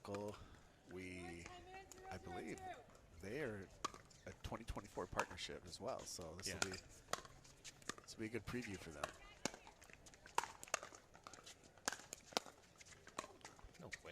Dekel, I believe, they are a 2024 partnership as well. So this will be a good preview for them. No way.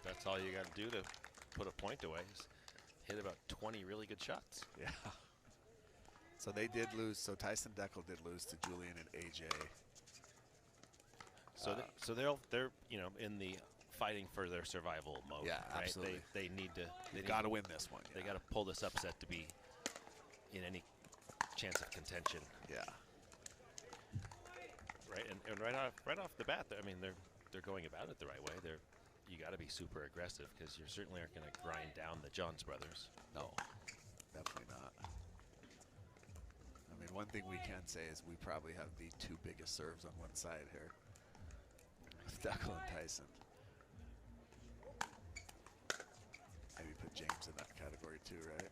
That's all you got to do to put a point away is hit about 20 really good shots. Yeah. So they did lose. So Tyson Dekel did lose to Julian and AJ. So they're in the fighting for their survival mode. Yeah, right? absolutely. They need to. They got to win this one. They got to pull this upset to be in any chance of contention. Yeah. Right, and right off the bat, I mean they're going about it the right way. You got to be super aggressive because you certainly aren't going to grind down the Johns brothers. No, definitely not. I mean, one thing we can say is we probably have the two biggest serves on one side here. Dekel and Tyson. Maybe put James in that category too, right?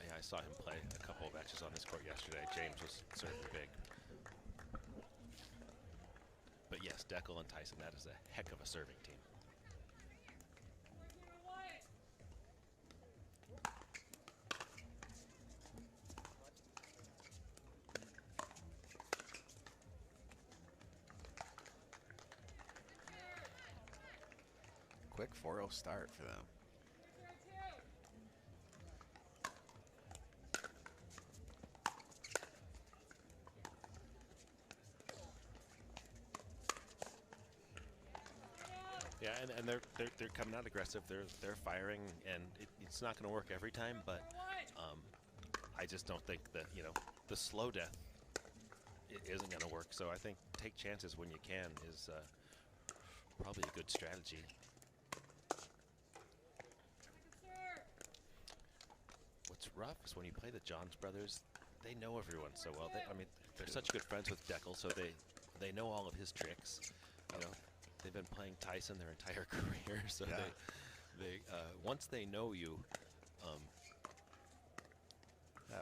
Yeah, I saw him play a couple of matches on this court yesterday. James was serving big. But yes, Dekel and Tyson, that is a heck of a serving team. Quick 4-0 start for them. Yeah, and they're coming out aggressive. They're firing, and it's not going to work every time. But I just don't think that the slow death isn't going to work. So I think take chances when you can is probably a good strategy. What's rough is when you play the Johns brothers, they know everyone so well. I mean, they're such good friends with Dekel, so they know all of his tricks. They've been playing Tyson their entire career, so yeah. they once they know you. Yeah,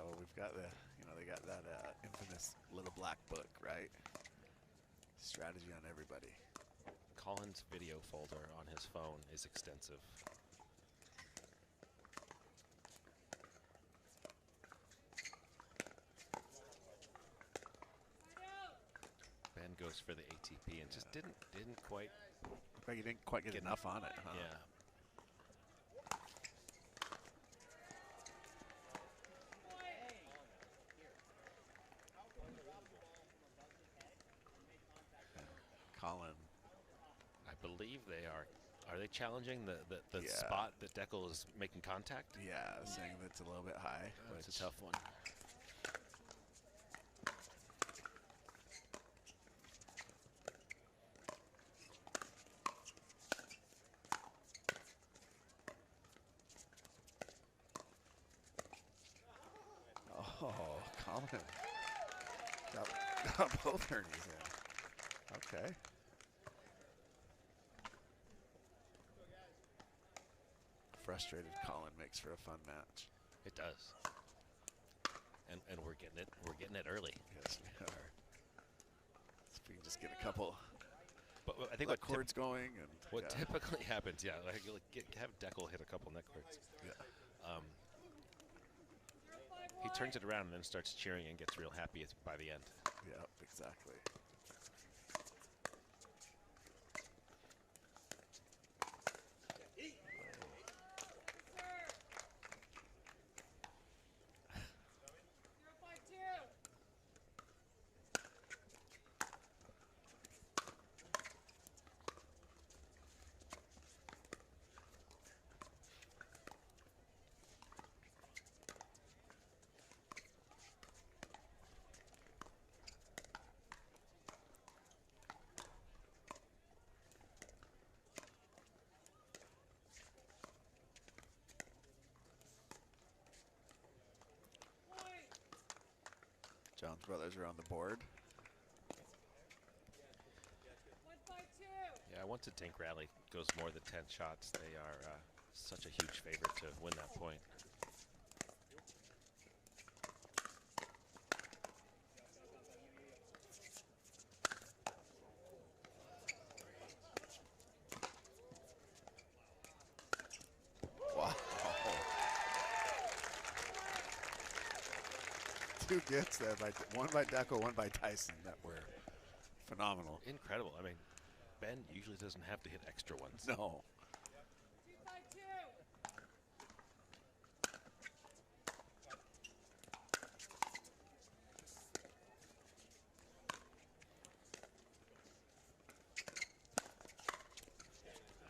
well, we've got they got that infamous little black book, right? Strategy on everybody. Collin's video folder on his phone is extensive. Ben goes for the ATP and just didn't quite. But you didn't quite get enough on it, huh? Yeah. Collin. I believe they are. Are they challenging the Yeah. spot that Dekel is making contact? Yeah, saying that's a little bit high. That's a tough one. Oh, Collin got both hernies in. Okay. Frustrated Collin makes for a fun match. It does. And we're getting it. We're getting it early. Yes, we are. So if we can just get a couple. But I think what chords going and what typically happens, yeah, like have Dekel hit a couple net chords. Yeah. He turns it around and then starts cheering and gets real happy by the end. Yeah, exactly. Johns brothers are on the board. once a Dink rally goes more than 10 shots, they are such a huge favorite to win that point. Wow. 2 gifts there, one by Dekel, one by Tyson, that were phenomenal. Incredible. I mean, Ben usually doesn't have to hit extra ones. No.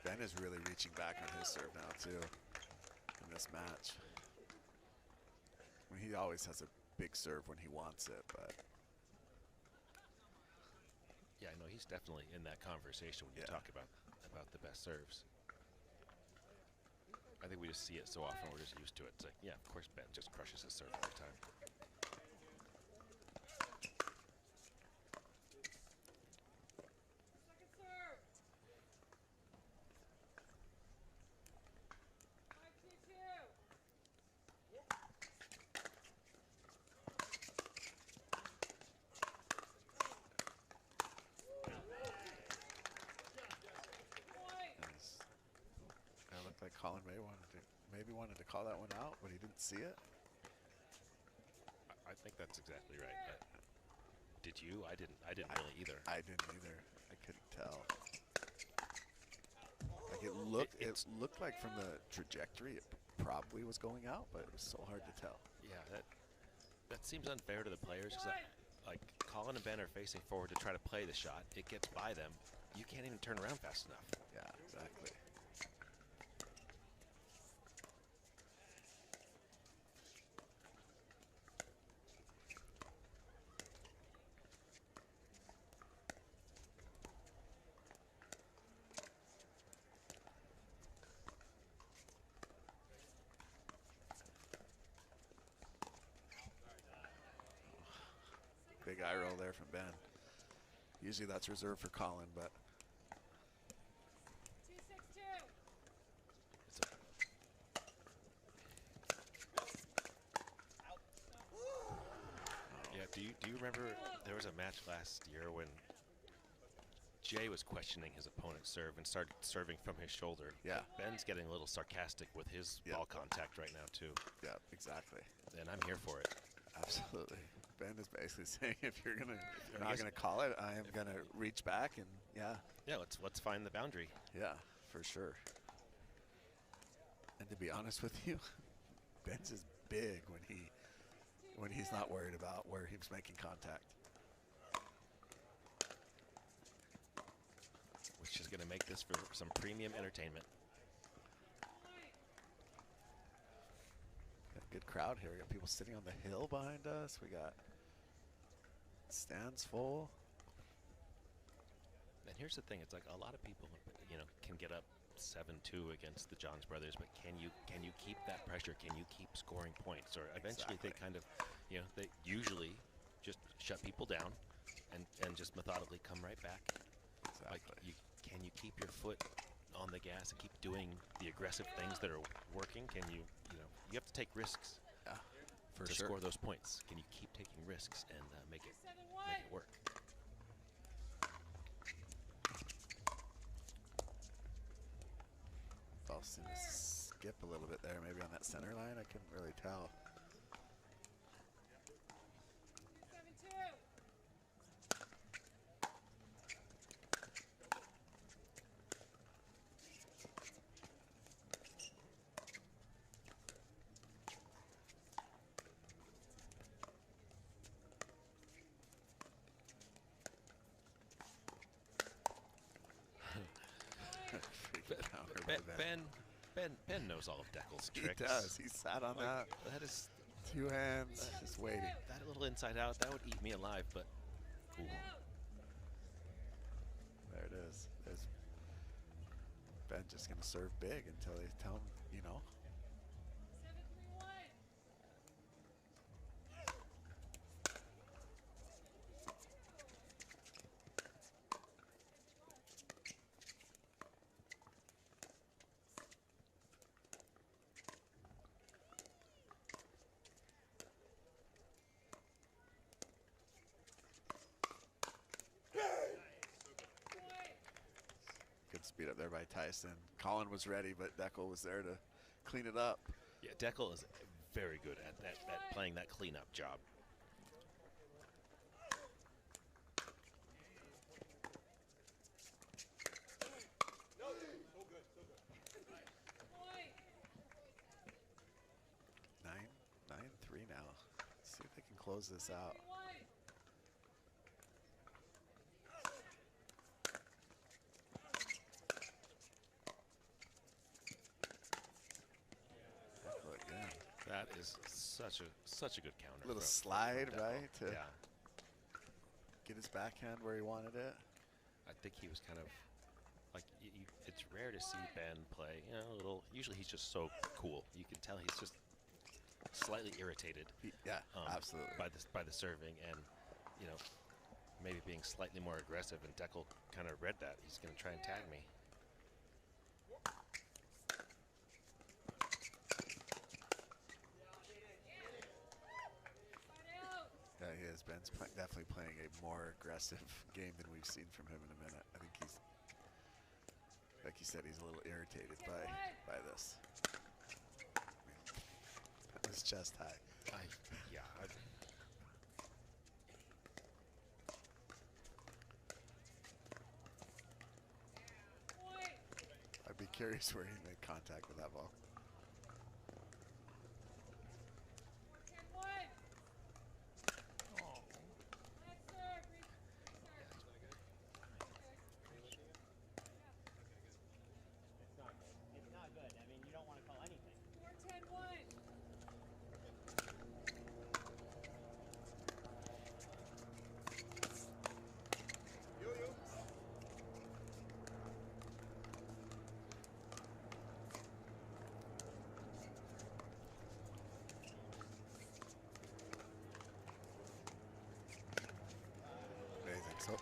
Ben is really reaching back on his serve now, too, in this match. I mean, he always has a big serve when he wants it, but... Yeah, I know he's definitely in that conversation when you talk about the best serves. I think we just see it so often, we're just used to it. It's like, yeah, of course Ben just crushes his serve all the time. Like Collin maybe wanted to call that one out, but he didn't see it. I think that's exactly right. But did you? I didn't really either. I didn't either. I couldn't tell. Like it looked like from the trajectory it probably was going out, but it was so hard to tell. Yeah, that seems unfair to the players because like Collin and Ben are facing forward to try to play the shot. It gets by them. You can't even turn around fast enough. Yeah, exactly. Big eye roll there from Ben. Usually that's reserved for Collin, but yeah. Do you remember there was a match last year when Jay was questioning his opponent's serve and started serving from his shoulder? Yeah. Ben's getting a little sarcastic with his ball contact right now too. Yeah, exactly. And I'm here for it. Absolutely. Ben is basically saying if you're not gonna call it, I am gonna reach back and yeah. Let's find the boundary. Yeah, for sure. And to be honest with you, Ben's is big when he's not worried about where he's making contact. Which is gonna make this for some premium entertainment. Good crowd here. We got people sitting on the hill behind us. We got stands full. And here's the thing: it's like a lot of people, can get up 7-2 against the Johns brothers, but can you keep that pressure? Can you keep scoring points? Or eventually they kind of, they usually just shut people down and just methodically come right back. Exactly. Like can you keep your foot on the gas and keep doing the aggressive things that are working? Can you have to take risks to score those points. Can you keep taking risks and make it work? Ball seemed to skip a little bit there, maybe on that center line. I couldn't really tell. Ben knows all of Dekel's tricks. He does. He sat on that. That is 2 hands, just waiting. That little inside out, that would eat me alive, but ooh. There it is. There's Ben just gonna serve big until they tell him, beat up there by Tyson. Collin was ready, but Dekel was there to clean it up. Yeah, Dekel is very good at playing that cleanup job. Nine, 3 now. Let's see if they can close this out. That is such a good counter. Little slide, from right? To yeah. get his backhand where he wanted it. I think he was kind of like, it's rare to see Ben play, you know, a little. Usually he's just so cool. You can tell he's just slightly irritated. Yeah, absolutely. By the serving, and you know, maybe being slightly more aggressive. And Dekel kind of read that. He's going to try and tag me. Yeah, he is. Ben's definitely playing a more aggressive game than we've seen from him in a minute. I think he's, like you said, he's a little irritated by this. That was chest high. I'd be curious where he made contact with that ball.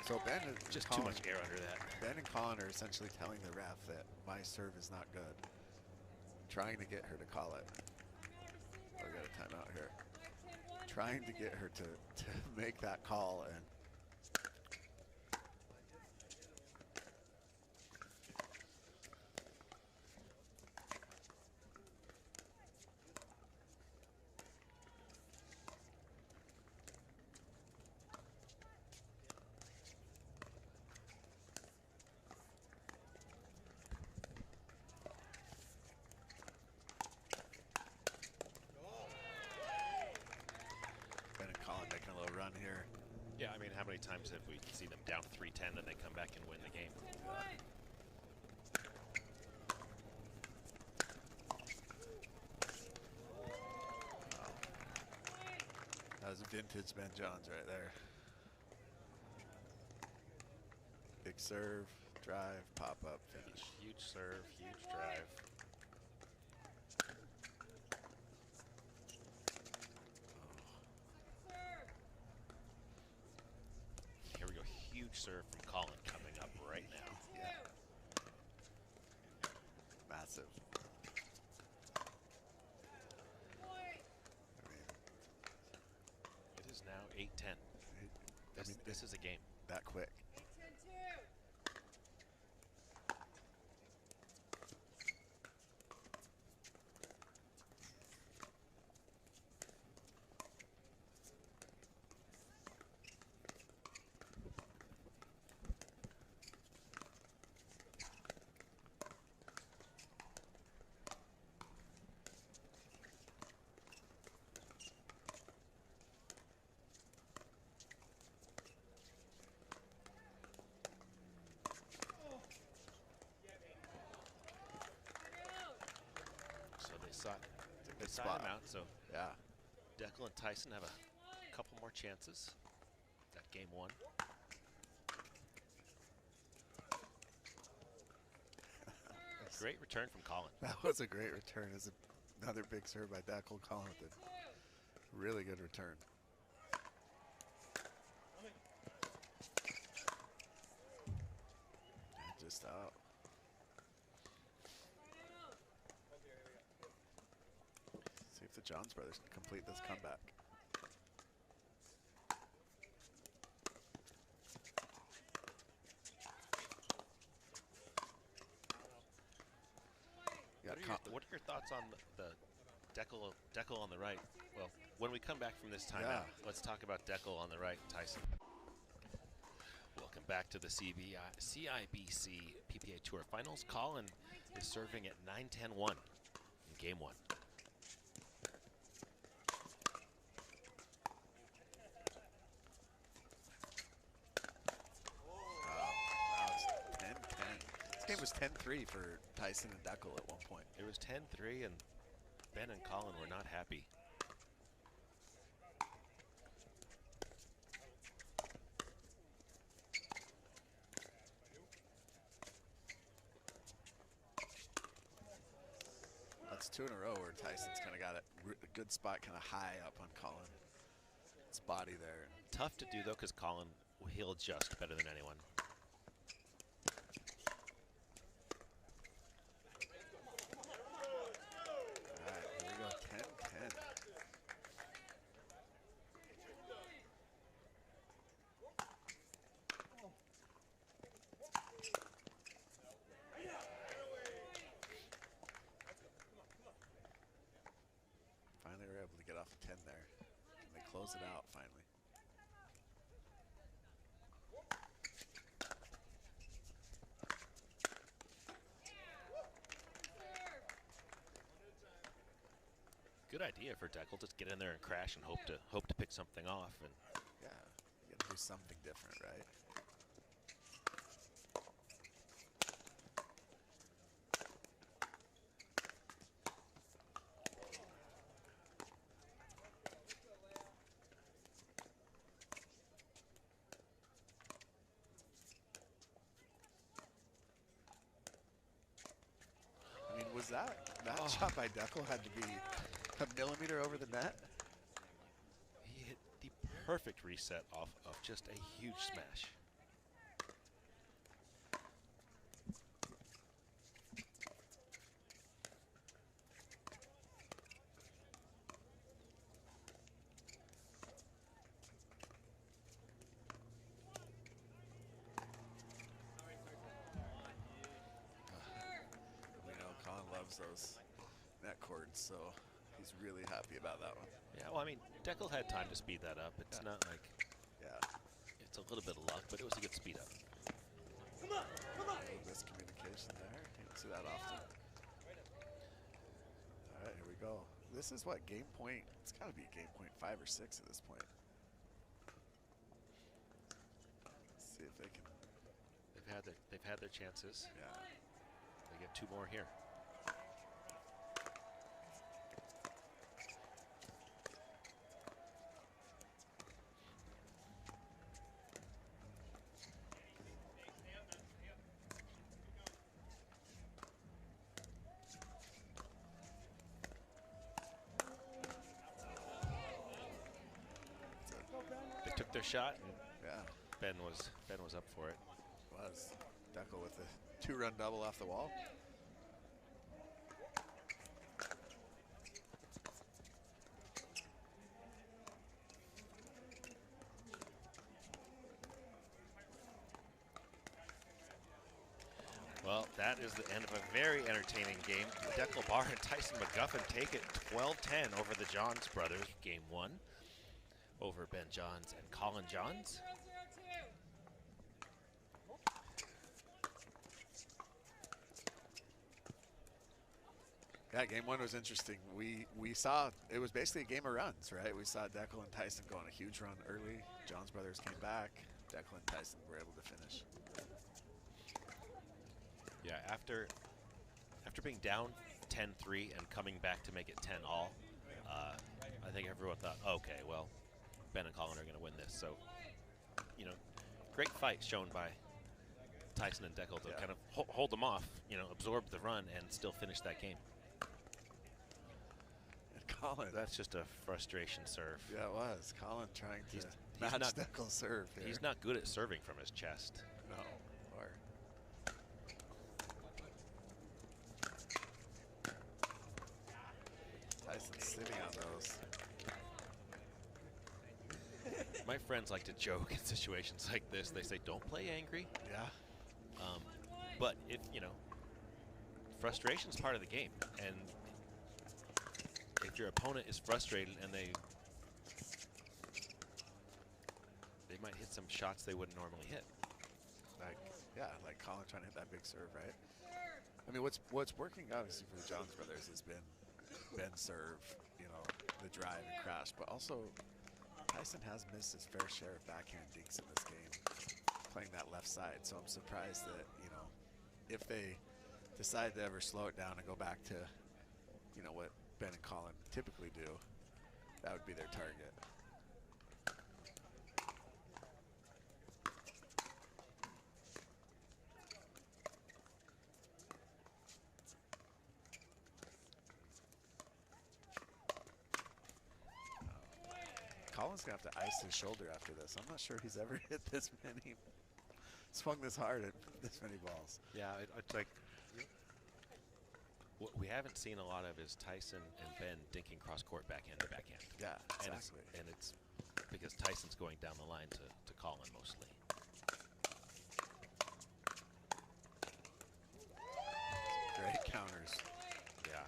So Ben is just too much air under that. Ben and Collin are essentially telling the ref that my serve is not good, trying to get her to call it. We got a timeout here. Trying to get her to make that call, and here. Yeah, I mean, how many times have we seen them down 3-10 and they come back and win the game? That was vintage Ben Johns right there. Big serve, drive, pop up, finish. Huge serve, huge drive. Serve from Collin coming up right now. Yeah. Massive. I mean, it is now 8-10. This is a game. That quick. It's a good spot. Out, so yeah, Dekel and Tyson have a couple more chances at game one. Great return from Collin. That was a great return. It's another big serve by Dekel. Collin with a really good return. Just out. See if the Johns brothers can complete this comeback. what are your thoughts on the Dekel on the right? Well, when we come back from this timeout, let's talk about Dekel on the right, Tyson. Welcome back to the CIBC PPA Tour Finals. Collin is serving at 9-10-1 in game 1. This game was 10-3 for Tyson and Dekel at one point. It was 10-3, and Ben and Collin were not happy. That's 2 in a row where Tyson's kind of got a good spot kind of high up on Collin. It's body there. Tough to do, though, because Collin, he'll adjust better than anyone. Finally, we're able to get off a 10 there. And they close it out finally. Good idea for Dekel. Just get in there and crash and hope to pick something off. And yeah, you got to do something different, right? I mean, was that shot by Dekel had to be a millimeter over the net? He hit the perfect reset off of just a huge smash. Those net cords, so he's really happy about that one. Yeah, well, I mean, Dekel had time to speed that up. It's not like, it's a little bit of luck, but it was a good speed up. Come on, come on. A little miscommunication there. You don't see that often. All right, here we go. This is what, game point? It's got to be game point 5 or 6 at this point. Let's see if they can. They've had their chances. Yeah. They get 2 more here. Took their shot, and Ben was up for it. Was Dekel with a 2-run double off the wall. Well, that is the end of a very entertaining game. Dekel Bar and Tyson McGuffin take it 12-10 over the Johns brothers, game 1. Over Ben Johns and Collin Johns. Yeah, game 1 was interesting. We saw, it was basically a game of runs, right? We saw Dekel and Tyson go on a huge run early. Johns brothers came back. Dekel and Tyson were able to finish. Yeah, after being down 10-3 and coming back to make it 10-all, I think everyone thought, okay, well, Ben and Collin are going to win this. So, you know, great fight shown by Tyson and Dekel to kind of hold them off, you know, absorb the run and still finish that game. And Collin. That's just a frustration serve. Yeah, it was. Collin trying to match Dekel's serve here. He's not good at serving from his chest. No. Or Tyson's sitting on those. My friends like to joke in situations like this. They say, don't play angry. Yeah. But if, you know, frustration's part of the game, and if your opponent is frustrated and they might hit some shots they wouldn't normally hit. Like, yeah, like Collin trying to hit that big serve, right? I mean, what's working obviously for the Johns brothers has been Ben's serve, you know, the drive and crash, but also Tyson has missed his fair share of backhand dinks in this game, playing that left side. So I'm surprised that, you know, if they decide to ever slow it down and go back to, you know, what Ben and Collin typically do, that would be their target. Collin's gonna have to ice his shoulder after this. I'm not sure he's ever hit this many, swung this hard at this many balls. Yeah, it's like what we haven't seen a lot of is Tyson and Ben dinking cross court backhand to backhand. Yeah, exactly. And it's because Tyson's going down the line to Collin mostly. Great counters. Yeah.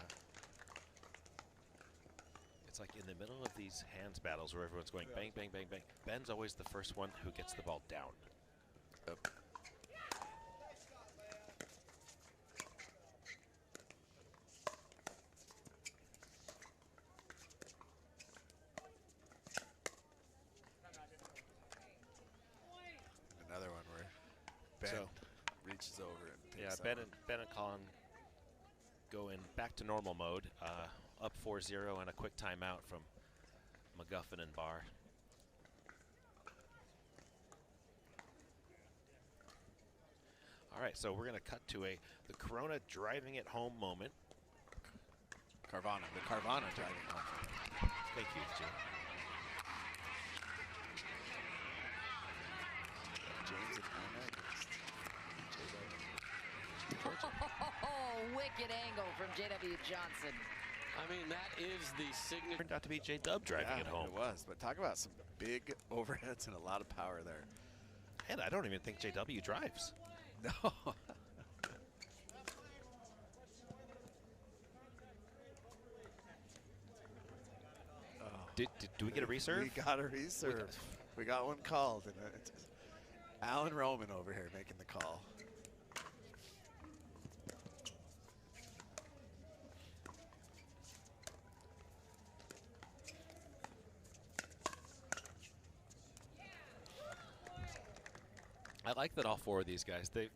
It's like in the middle of these hands battles where everyone's going bang, bang, bang, bang. Ben's always the first one who gets the ball down. Yep. Another one where Ben reaches over and takes Ben and Collin go in back to normal mode, up 4-0 and a quick timeout from McGuffin and Barr. All right, so we're going to cut to the Corona driving it home moment. the Carvana driving home. Thank you, Jim. James and Anna against Oh, wicked angle from J.W. Johnson. I mean, that is the signature. Turned out to be J-Dub driving it home. It was, but talk about some big overheads and a lot of power there. And I don't even think JW drives. No. Do we get a reserve? We got a reserve. We got one called. And it's Alan Roman over here making the call. I like that all four of these guys, they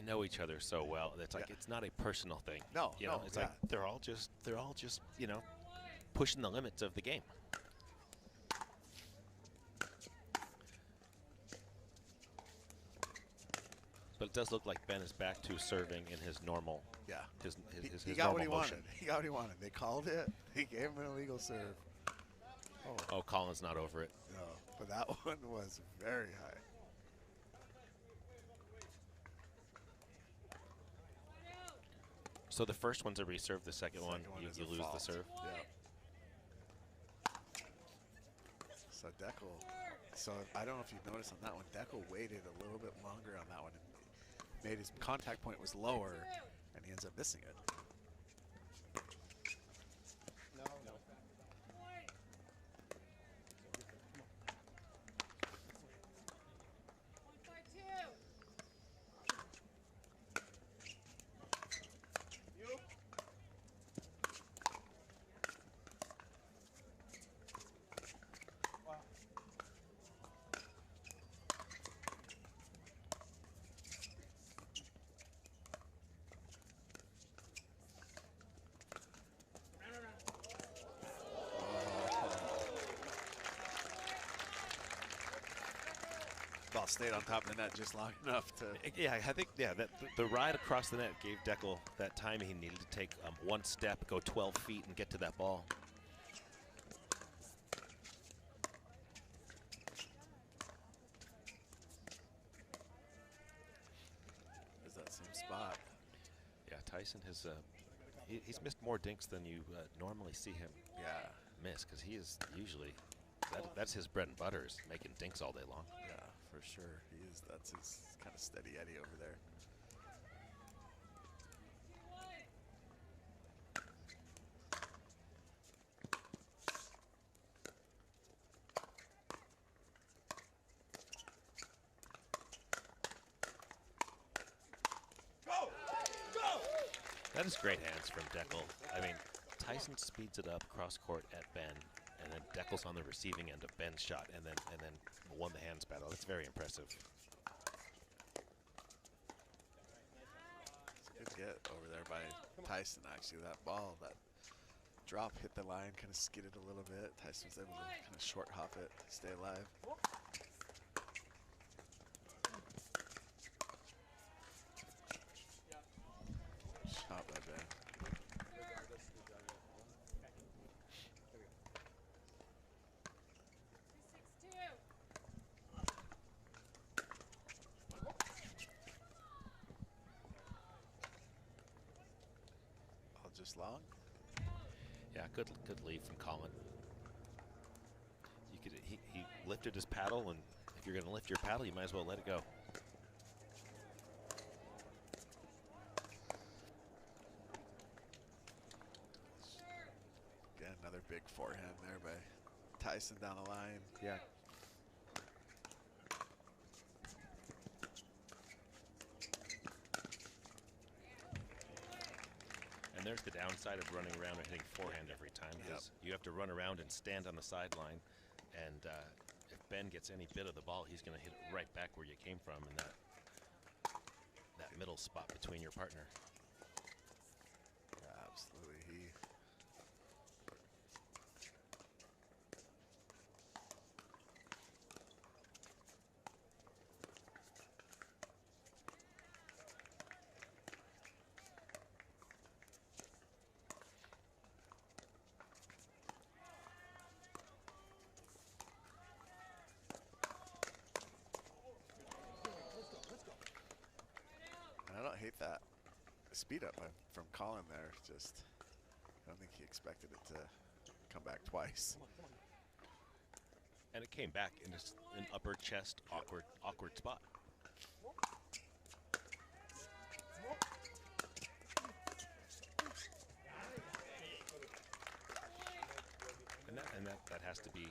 know each other so well. It's like it's not a personal thing. No, you know, it's like they're all just you know, pushing the limits of the game. But it does look like Ben is back to serving in his normal. Yeah. He got normal what he motion. wanted. He got what he wanted. They called it. They gave him an illegal serve. Oh, Collin's not over it. No, but that one was very high. So the first one's a reserve. The second one is you a lose fault. the serve. Yeah. So Dekel. So I don't know if you've noticed on that one, Dekel waited a little bit longer on that one and made his contact point was lower, and he ends up missing it. Ball stayed on top of the net just long enough to. Yeah, I think that the ride across the net gave Dekel that time he needed to take one step, go 12 feet, and get to that ball. Is that same spot? Yeah, Tyson has he's missed more dinks than you normally see him miss, because he is usually that's his bread and butter, is making dinks all day long. Yeah, for sure. He is. That's his kind of steady Eddie over there. That is great hands from Dekel. I mean, Tyson speeds it up cross court at Ben, and then Dekel's on the receiving end of Ben's shot, and then won the hands battle. That's very impressive. It's a good get over there by Tyson. Actually, that ball, that drop hit the line, kind of skidded a little bit. Tyson was able to kind of short hop it, stay alive. Shot by Ben. All just long. Yeah, good lead from Collin. You could he lifted his paddle, and if you're going to lift your paddle, you might as well let it go. Again, another big forehand there by Tyson down the line. Yeah. And there's the downside of running around and hitting forehand every time, because you have to run around and stand on the sideline, and if Ben gets any bit of the ball, he's going to hit it right back where you came from, in that middle spot between your partner. Yeah, absolutely. I don't hate that speed up from Collin there. Just, I don't think he expected it to come back twice. And it came back in an upper chest awkward spot. And that has to be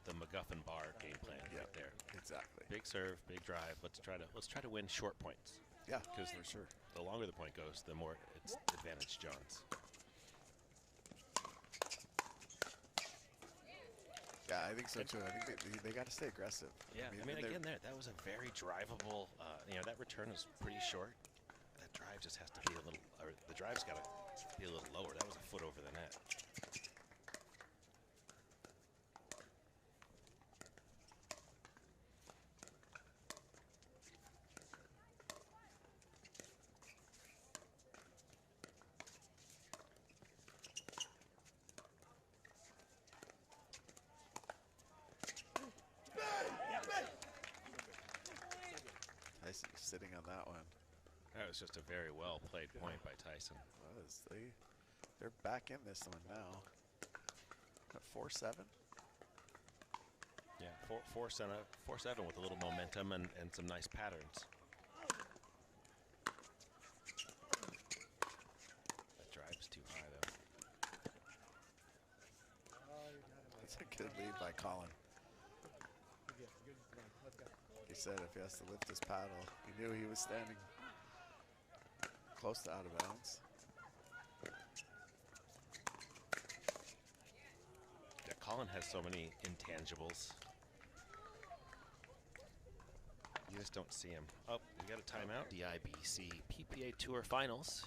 the McGuffin bar game plan right there. Exactly. Big serve, big drive. Let's try to win short points. Yeah, because for sure. The longer the point goes, the more it's advantage John's. Yeah, I think so too. I think they got to stay aggressive. Yeah, I mean again, that was a very drivable. That return was pretty short. That drive just has to be a little, or the drive's got to be a little lower. That was a foot over the net. Tyson sitting on that one. That was just a very well played point by Tyson. They're back in this one now. At 4-7. Yeah, 4-7 with a little momentum and some nice patterns. That drive's too high though. That's a good lead by Collin. He said if he has to lift his paddle, he knew he was standing close to out of bounds. Yeah, Collin has so many intangibles. You just don't see him. Oh, we got a timeout. CIBC PPA Tour Finals.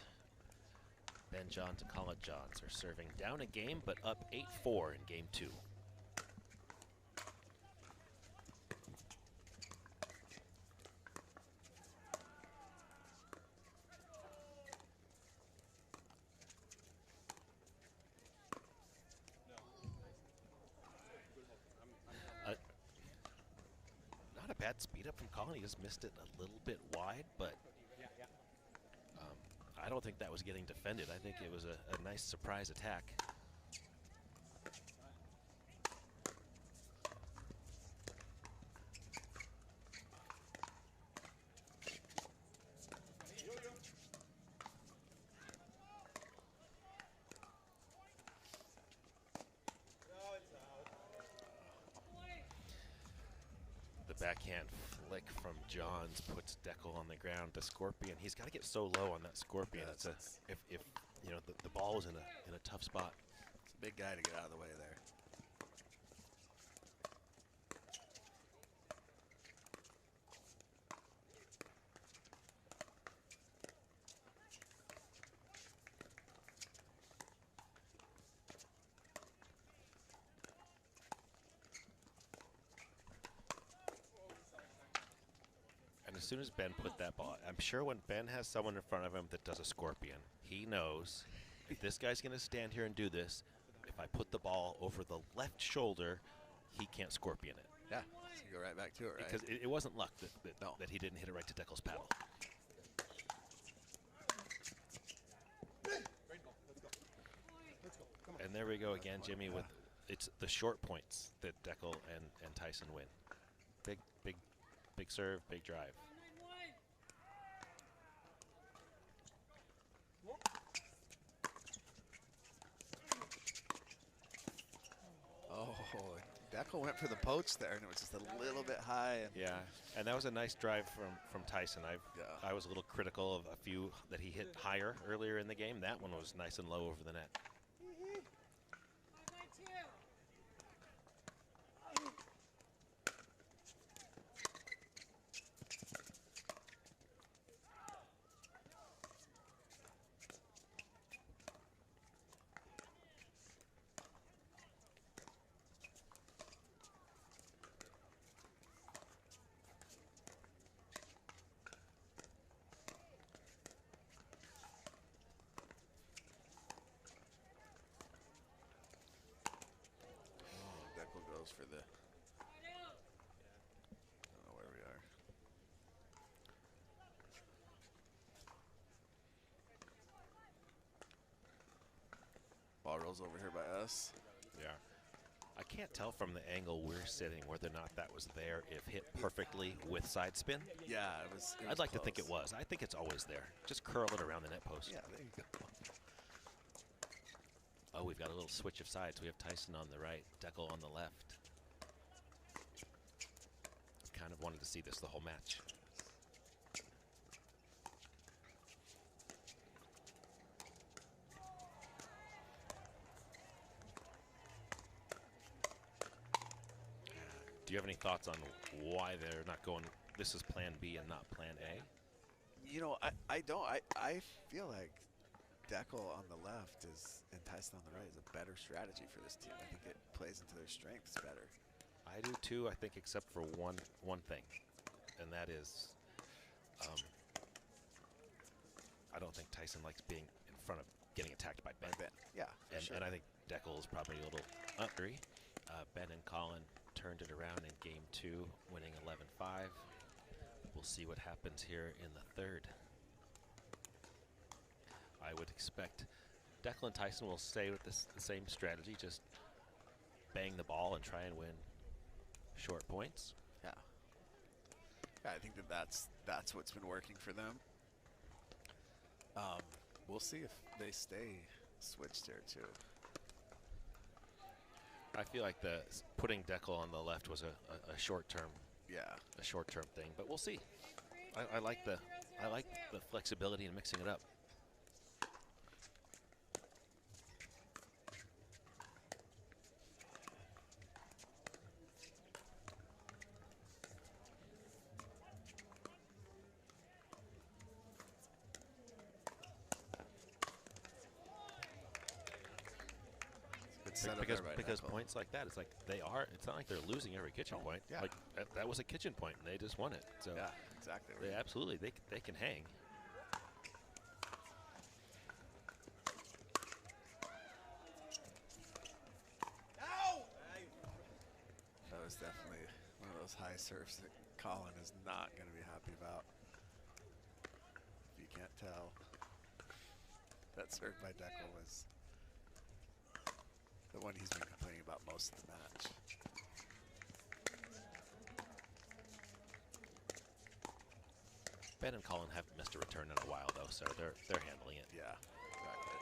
Ben Johns and Collin Johns are serving down a game, but up 8-4 in game 2. Not a bad speed up from Collin. He just missed it a little bit wide, but I don't think that was getting defended. I think it was a nice surprise attack. The backhand lick from Johns puts Dekel on the ground. The Scorpion, he's got to get so low on that Scorpion. Yeah, If you know the ball is in a tough spot. It's a big guy to get out of the way there. As soon as Ben put that ball, I'm sure when Ben has someone in front of him that does a Scorpion, he knows if this guy's going to stand here and do this, if I put the ball over the left shoulder, he can't Scorpion it. Yeah, so you go right back to it, right? Because it wasn't luck that, No. that he didn't hit it right to Dekel's paddle. And there we go again, Jimmy, with it's the short points that Dekel and Tyson win. Big serve, big drive. Oh, Dekel went for the poach there, and it was just a little bit high. And Yeah, and that was a nice drive from Tyson. Yeah. I was a little critical of a few that he hit higher earlier in the game. That one was nice and low over the net. goes for the, I don't know where we are. Ball rolls over here by us. Yeah. I can't tell from the angle we're sitting whether or not that was there if hit perfectly with side spin. Yeah, it was I'd like close. to think it was. I think it's always there. Just curl it around the net post. Yeah, there you go. Oh, we've got a little switch of sides. We have Tyson on the right, Dekel on the left. Kind of wanted to see this the whole match. Do you have any thoughts on why they're not going, this is plan B and not plan A? You know, I don't. I feel like Dekel on the left is and Tyson on the right is a better strategy for this team. I think it plays into their strengths better. I do too, I think, except for one thing, and that is I don't think Tyson likes being in front of getting attacked by Ben. Yeah, sure. And I think Dekel is probably a little hungry. Ben and Collin turned it around in game 2, winning 11-5. We'll see what happens here in the third. I would expect Dekel and Tyson will stay with the same strategy, just bang the ball and try and win short points. Yeah. Yeah, I think that's what's been working for them. We'll see if they stay switched here too. I feel like putting Dekel on the left was a short-term, Yeah. a short-term thing, but we'll see. I like the flexibility and mixing it up. Because points like that, it's like it's not like they're losing every kitchen point. Yeah. Like that was a kitchen point and they just won it. So Yeah, exactly. they absolutely they can hang. That was definitely one of those high serves that Collin is not going to be happy about. If you can't tell, that serve by Dekel was the one he's been complaining about most of the match. Ben and Collin haven't missed a return in a while though, so they're handling it. Yeah, exactly.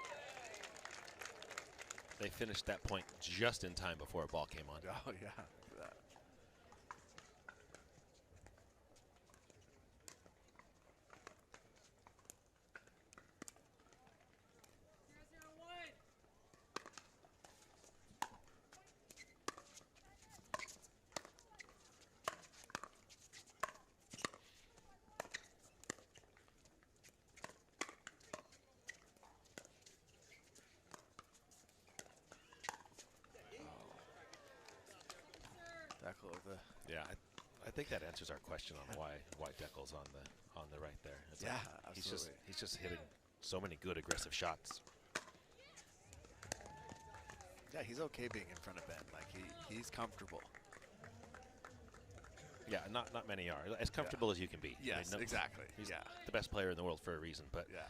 They finished that point just in time before a ball came on. Oh yeah, look at that. think that answers our question on why Dekel's on the right there. It's Yeah, like absolutely. he's just hitting so many good aggressive shots. Yeah, he's okay being in front of Ben. Like he's comfortable. Yeah, not many are as comfortable as you can be. Yes, exactly. He's yeah, the best player in the world for a reason. But yeah.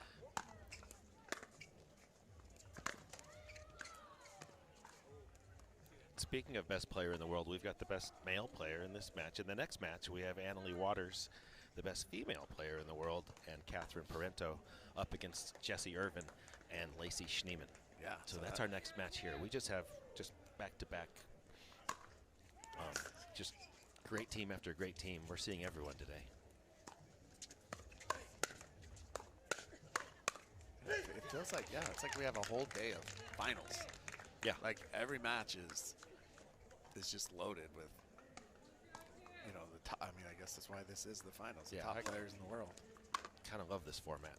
speaking of best player in the world, we've got the best male player in this match. In the next match, we have Annalie Waters, the best female player in the world, and Catherine Parento up against Jessie Irvin and Lacey Schneeman. Yeah. So that's our next match here. We just have back-to-back, just great team after great team. We're seeing everyone today. It feels like, yeah, it's like we have a whole day of finals. Yeah. Like every match is just loaded with, the top. I mean, I guess that's why this is the finals. The Yeah, top players in the world. Kind of love this format.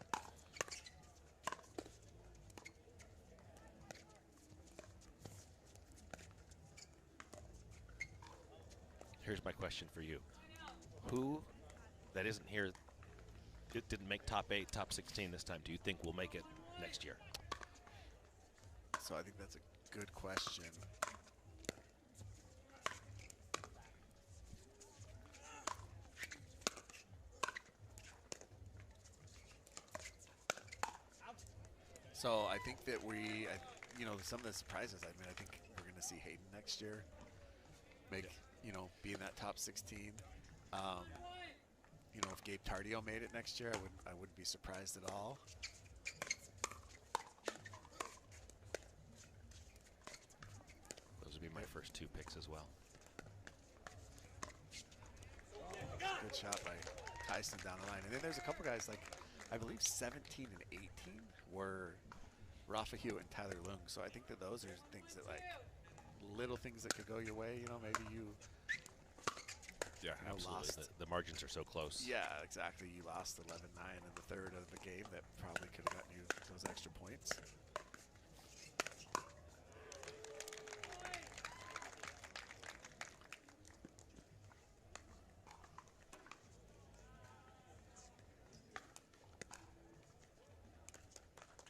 Here's my question for you. Who that isn't here, it didn't make top 8, top 16 this time, do you think will make it next year? So I think that's a good question. So I think that some of the surprises, I think we're going to see Hayden next year be in that top 16. If Gabe Tardio made it next year, I wouldn't be surprised at all. Those would be my first 2 picks as well. Good shot by Tyson down the line. And then there's a couple guys like, I believe 17 and 18 were Rafa Hewitt and Tyler Lung. So I think that those are things that little things that could go your way. Maybe you Absolutely. The margins are so close. Yeah, exactly. You lost 11-9 in the third of the game that probably could have gotten you those extra points.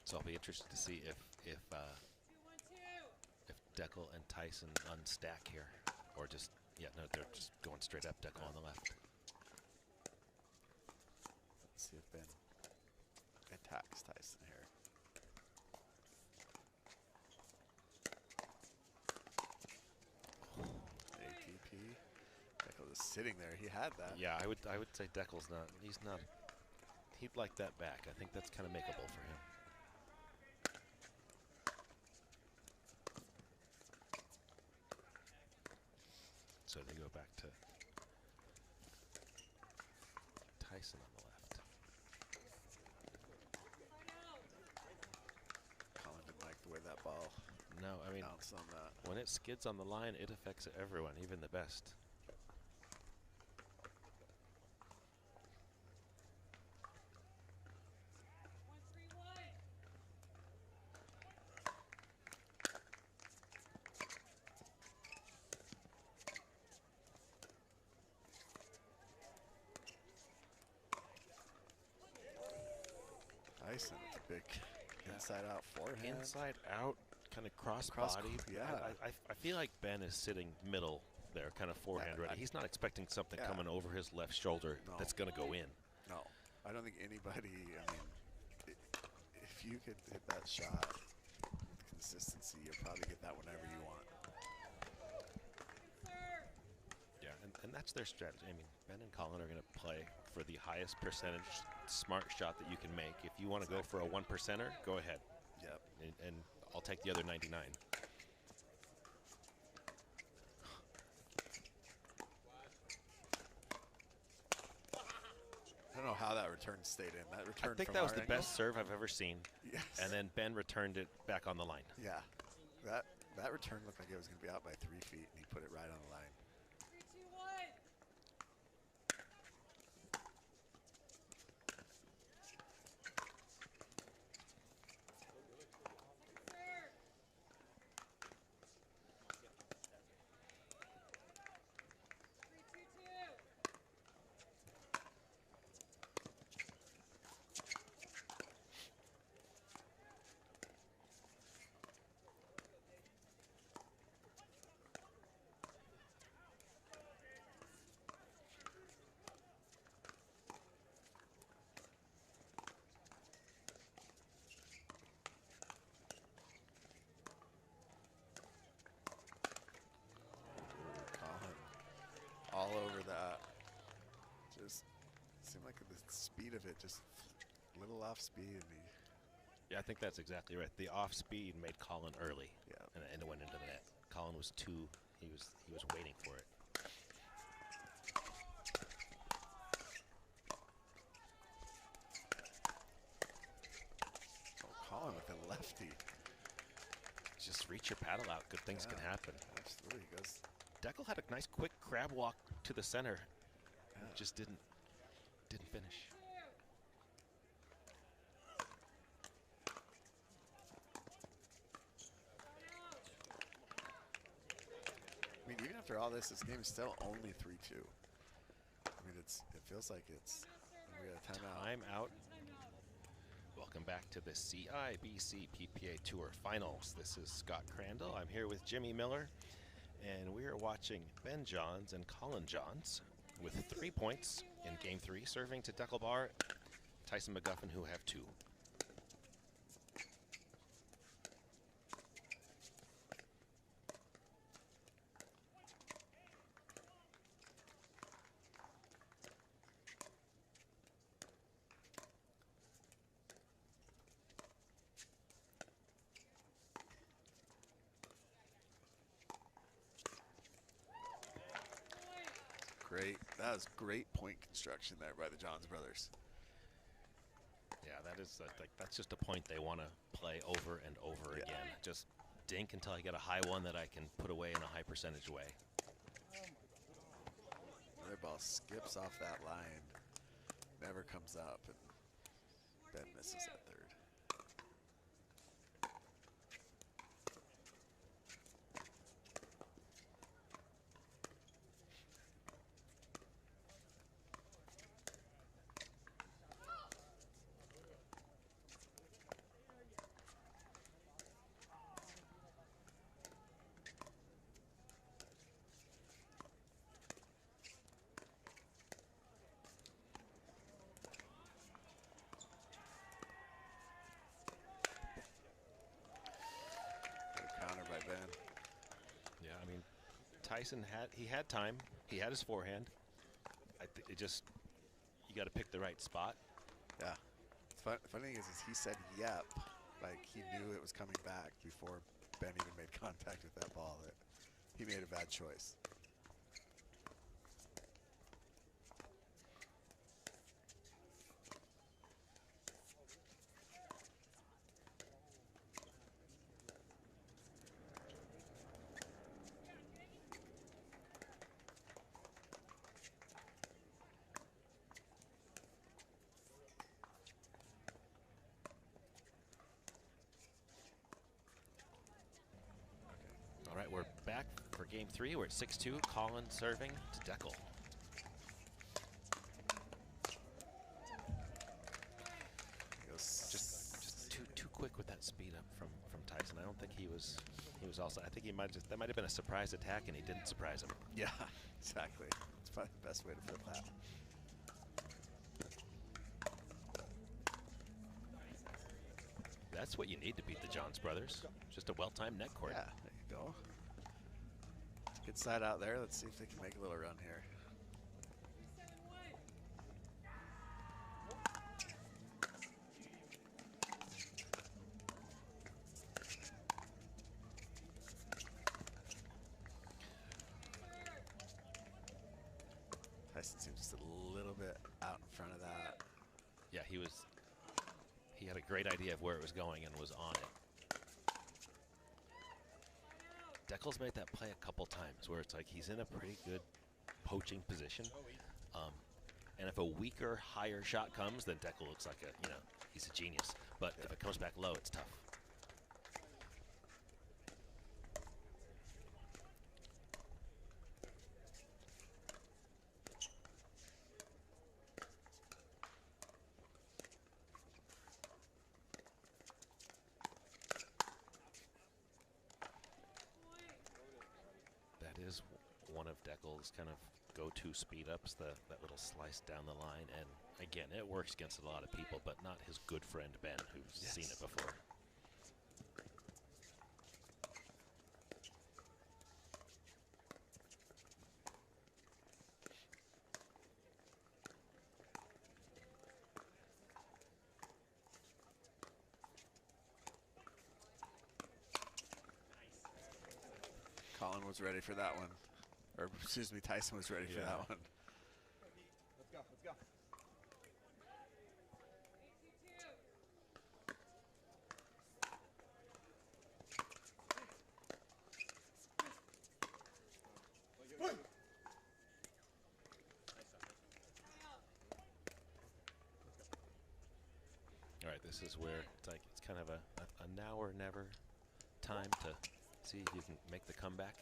So I'll be interested to see if Dekel and Tyson unstack here, or just they're just going straight up. Dekel on the left. Let's see if Ben attacks Tyson here. ATP. Dekel is sitting there. He had that. Yeah, I would say Dekel's not. He'd like that back. I think that's kind of makeable for him. So they go back to Tyson on the left. Collin didn't like the way that ball No, I mean, bounced on that. when it skids on the line, it affects everyone, even the best. Tyson with a big inside-out forehand. Inside out, kind of cross body. Yeah. I feel like Ben is sitting middle there, kind of forehand ready. He's not expecting something coming over his left shoulder that's going to go in. No, I don't think anybody. I mean, if you could hit that shot with consistency, you'll probably get that whenever you want. Yeah, and that's their strategy. I mean, Ben and Collin are going to play for the highest percentage smart shot that you can make. If you want to go for a 1%er, go ahead. Yep. And I'll take the other 99. I don't know how that return stayed in. That return. I think from that was our the angle? best serve I've ever seen. Yes. And then Ben returned it back on the line. Yeah. That return looked like it was going to be out by 3 feet, and he put it right on the line. 3, 2, 1. of it, just a little off speed. And Yeah, I think that's exactly right. The off speed made Collin early, Yeah. and it went into the net. Collin was too. He was waiting for it. Oh, Collin with a lefty. Just reach your paddle out. Good things can happen. Absolutely, he goes. Dekel had a nice quick crab walk to the center. Yeah. Just didn't finish. I mean, even after all this game is still only 3-2. I mean, it feels like it's. We got a timeout. Timeout. Welcome back to the CIBC PPA Tour Finals. This is Scott Crandall. I'm here with Jimmy Miller, and we are watching Ben Johns and Collin Johns with 3 points in Game 3, serving to Dekel, Tyson, McGuffin, who have 2. Great. That was great point construction there by the Johns brothers. Yeah, that is that's just a point they want to play over and over again. Just dink until I get a high one that I can put away in a high percentage way. Their ball skips off that line, never comes up, and Ben misses that third. Tyson had time. He had his forehand. It just, you got to pick the right spot. Yeah. Funny thing is he said yep, like he knew it was coming back before Ben even made contact with that ball. That he made a bad choice. All right, we're back for Game 3. We're at 6-2. Collin serving to Dekel. Just too quick with that speed up from Tyson. I don't think he was also. I think that might have been a surprise attack, and he didn't surprise him. Yeah, exactly. It's probably the best way to put that. That's what you need to beat the Johns brothers. Just a well-timed net court. Yeah, there you go. Good side out there. Let's see if they can make a little run here. Tyson seems just a little bit out in front of that. Yeah, he had a great idea of where it was going and was on it. Dekel's made that play a couple times where it's like he's in a pretty good poaching position. And if a weaker, higher shot comes, then Dekel looks like he's a genius. But if it comes back low, it's tough. That is one of Dekel's kind of go-to speed-ups, that little slice down the line. And again, it works against a lot of people, but not his good friend Ben, who's seen it before. Collin was ready for that one. Or, excuse me, Tyson was ready for that one. Let's go, let's go. All right, this is where it's kind of a now or never time to see if you can make the comeback.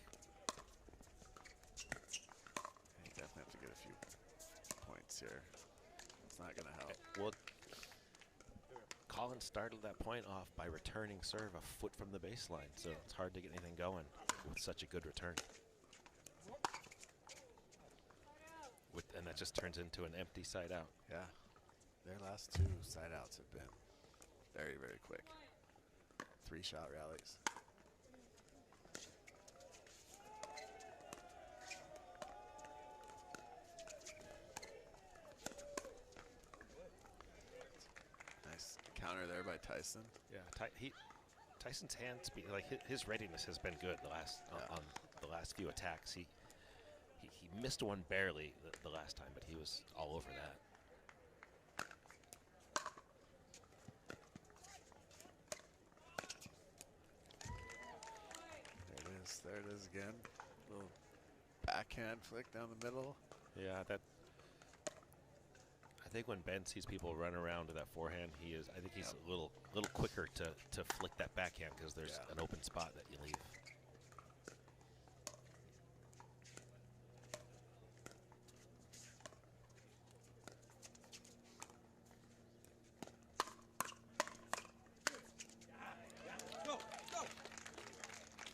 You definitely have to get a few points here. It's not going to help. Well, Collin started that point off by returning serve a foot from the baseline, so it's hard to get anything going with such a good return. And that just turns into an empty side out. Yeah. Their last 2 side outs have been very, very quick. 3-shot rallies. Nice counter there by Tyson. Yeah, Tyson's hand speed, like his readiness has been good the last on the last few attacks. He missed one barely the last time, but he was all over that. There it is again. Little backhand flick down the middle. Yeah, that. I think when Ben sees people run around to that forehand, I think he's a little quicker to flick that backhand because there's an open spot that you leave.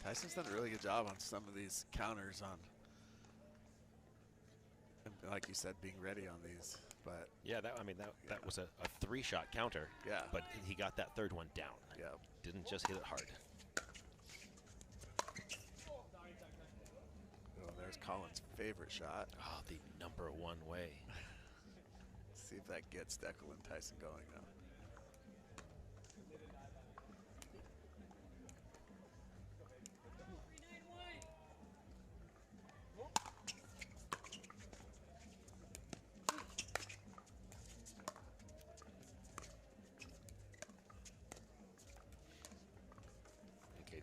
Tyson's done a really good job on some of these counters on, and like you said, being ready on these. But yeah, that was a 3-shot counter. Yeah. But he got that third one down. Yeah. Didn't just hit it hard. Oh, there's Collin's favorite shot. Oh, the #1 way. See if that gets Dekel and Tyson going now.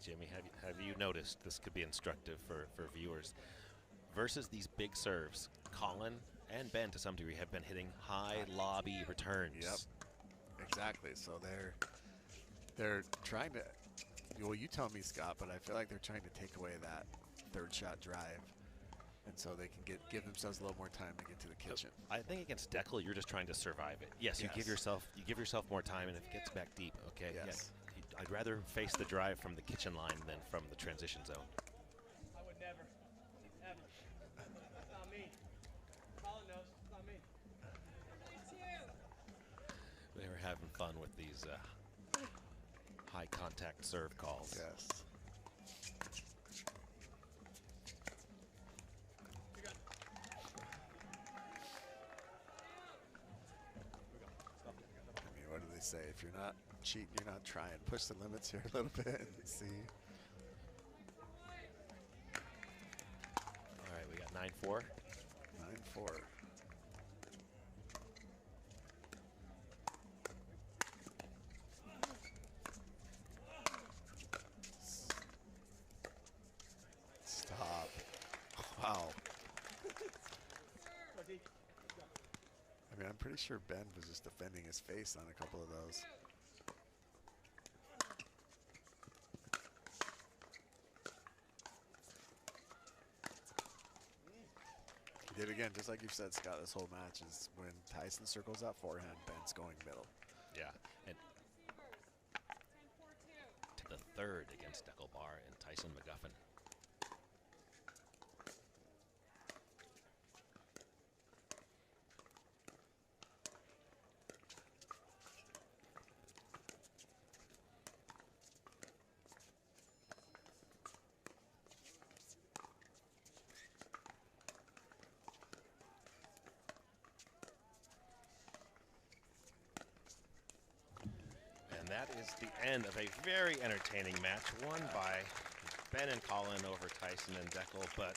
Jimmy, have you noticed, this could be instructive for viewers, versus these big serves, Collin and Ben to some degree have been hitting high lobby returns. Yep, exactly. So they're trying to, well, you tell me, Scott, but I feel like they're trying to take away that 3rd shot drive, and so they can give themselves a little more time to get to the kitchen. I think against Dekel, you're just trying to survive it. Yes, you give yourself more time, and if it gets back deep, okay. Yes. Yeah. I'd rather face the drive from the kitchen line than from the transition zone. I would never. Ever. That's not me. Collin knows. It's not me. They were having fun with these high contact serve calls. Yes. I mean, what do they say? If you're not cheating, you're not trying. Push the limits here a little bit and see. All right, we got 9-4. 9-4. Stop. Wow. I mean, I'm pretty sure Ben was just defending his face on a couple of those. He did again, just like you've said, Scott, this whole match is when Tyson circles that forehand, Ben's going middle. Yeah, and to the 3rd against Dekel and Tyson McGuffin. And that is the end of a very entertaining match, won by Ben and Collin over Tyson and Dekel, but